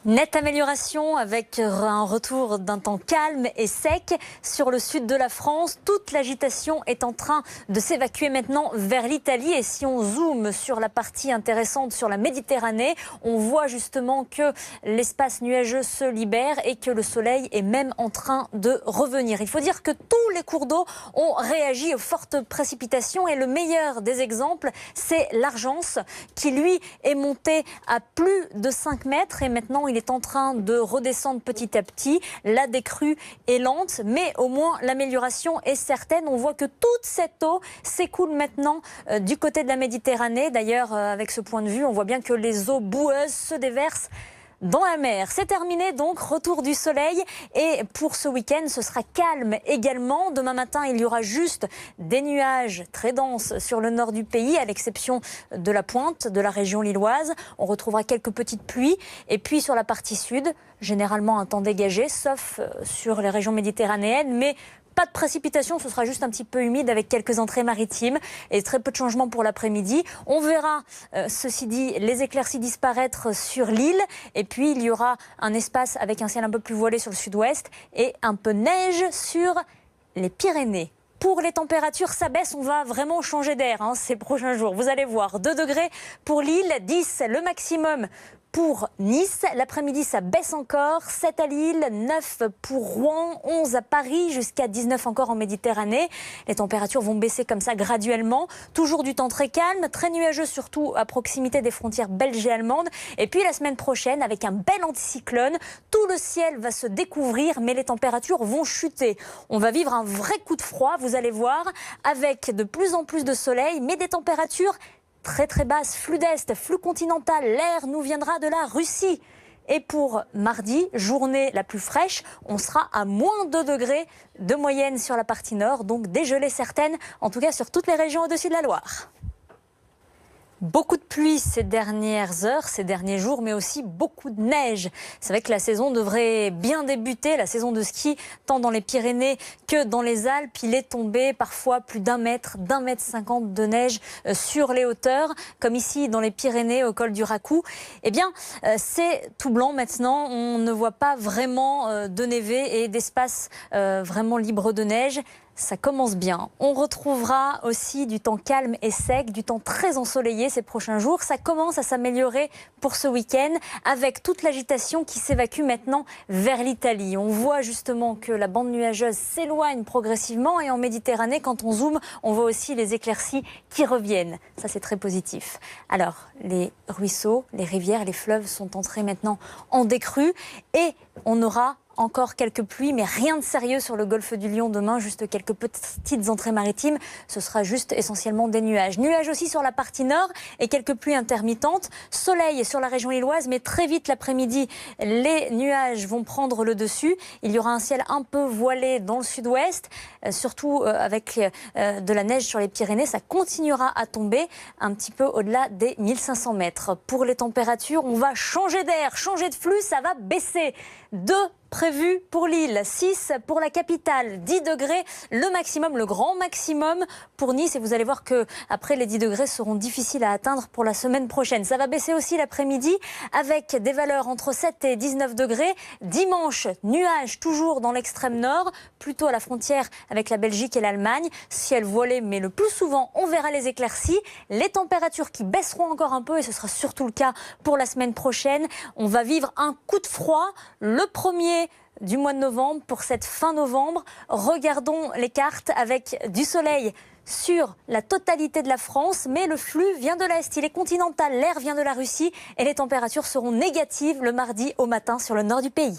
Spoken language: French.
Nette amélioration avec un retour d'un temps calme et sec sur le sud de la France. Toute l'agitation est en train de s'évacuer maintenant vers l'Italie. Et si on zoome sur la partie intéressante sur la Méditerranée, on voit justement que l'espace nuageux se libère et que le soleil est même en train de revenir. Il faut dire que tous les cours d'eau ont réagi aux fortes précipitations et le meilleur des exemples, c'est l'Argence qui lui est monté à plus de 5 mètres et maintenant il est en train de redescendre petit à petit. La décrue est lente, mais au moins l'amélioration est certaine. On voit que toute cette eau s'écoule maintenant du côté de la Méditerranée. D'ailleurs, avec ce point de vue, on voit bien que les eaux boueuses se déversent dans la mer. C'est terminé donc, retour du soleil et pour ce week-end ce sera calme également. Demain matin il y aura juste des nuages très denses sur le nord du pays à l'exception de la pointe de la région lilloise. On retrouvera quelques petites pluies et puis sur la partie sud généralement un temps dégagé sauf sur les régions méditerranéennes, mais pas de précipitations, ce sera juste un petit peu humide avec quelques entrées maritimes et très peu de changements pour l'après-midi. On verra, ceci dit, les éclaircies disparaître sur l'île et puis il y aura un espace avec un ciel un peu plus voilé sur le sud-ouest et un peu de neige sur les Pyrénées. Pour les températures, ça baisse, on va vraiment changer d'air ces prochains jours. Vous allez voir, 2 degrés pour Lille, 10 le maximum pour Nice. L'après-midi, ça baisse encore. 7 à Lille, 9 pour Rouen, 11 à Paris, jusqu'à 19 encore en Méditerranée. Les températures vont baisser comme ça graduellement. Toujours du temps très calme, très nuageux, surtout à proximité des frontières belges et allemandes. Et puis la semaine prochaine, avec un bel anticyclone, tout le ciel va se découvrir, mais les températures vont chuter. On va vivre un vrai coup de froid, vous allez voir, avec de plus en plus de soleil, mais des températures très basse, flux d'Est, flux continental, l'air nous viendra de la Russie. Et pour mardi, journée la plus fraîche, on sera à moins 2 degrés de moyenne sur la partie nord, donc des gelées certaines, en tout cas sur toutes les régions au-dessus de la Loire. Beaucoup de pluie ces dernières heures, ces derniers jours, mais aussi beaucoup de neige. C'est vrai que la saison devrait bien débuter, la saison de ski, tant dans les Pyrénées que dans les Alpes. Il est tombé parfois plus d'1 mètre, d'1,50 mètre de neige sur les hauteurs, comme ici dans les Pyrénées au col du Racou. Eh bien, c'est tout blanc maintenant. On ne voit pas vraiment de névé et d'espace vraiment libre de neige. Ça commence bien. On retrouvera aussi du temps calme et sec, du temps très ensoleillé ces prochains jours. Ça commence à s'améliorer pour ce week-end avec toute l'agitation qui s'évacue maintenant vers l'Italie. On voit justement que la bande nuageuse s'éloigne progressivement et en Méditerranée, quand on zoome, on voit aussi les éclaircies qui reviennent. Ça, c'est très positif. Alors, les ruisseaux, les rivières, les fleuves sont entrés maintenant en décrue et on aura encore quelques pluies, mais rien de sérieux sur le golfe du Lion demain, juste quelques petites entrées maritimes. Ce sera juste essentiellement des nuages. Nuages aussi sur la partie nord et quelques pluies intermittentes. Soleil sur la région lilloise, mais très vite l'après-midi, les nuages vont prendre le dessus. Il y aura un ciel un peu voilé dans le sud-ouest, surtout avec de la neige sur les Pyrénées. Ça continuera à tomber un petit peu au-delà des 1500 mètres. Pour les températures, on va changer d'air, changer de flux, ça va baisser. 2 prévu pour Lille, 6 pour la capitale, 10 degrés le maximum, le grand maximum pour Nice. Et vous allez voir que après les 10 degrés seront difficiles à atteindre pour la semaine prochaine. Ça va baisser aussi l'après-midi avec des valeurs entre 7 et 19 degrés. Dimanche, nuages toujours dans l'extrême nord, plutôt à la frontière avec la Belgique et l'Allemagne. Ciel voilé, mais le plus souvent, on verra les éclaircies. Les températures qui baisseront encore un peu et ce sera surtout le cas pour la semaine prochaine. On va vivre un coup de froid, le premier du mois de novembre pour cette fin novembre. Regardons les cartes avec du soleil sur la totalité de la France, mais le flux vient de l'Est, il est continental, l'air vient de la Russie et les températures seront négatives le mardi au matin sur le nord du pays.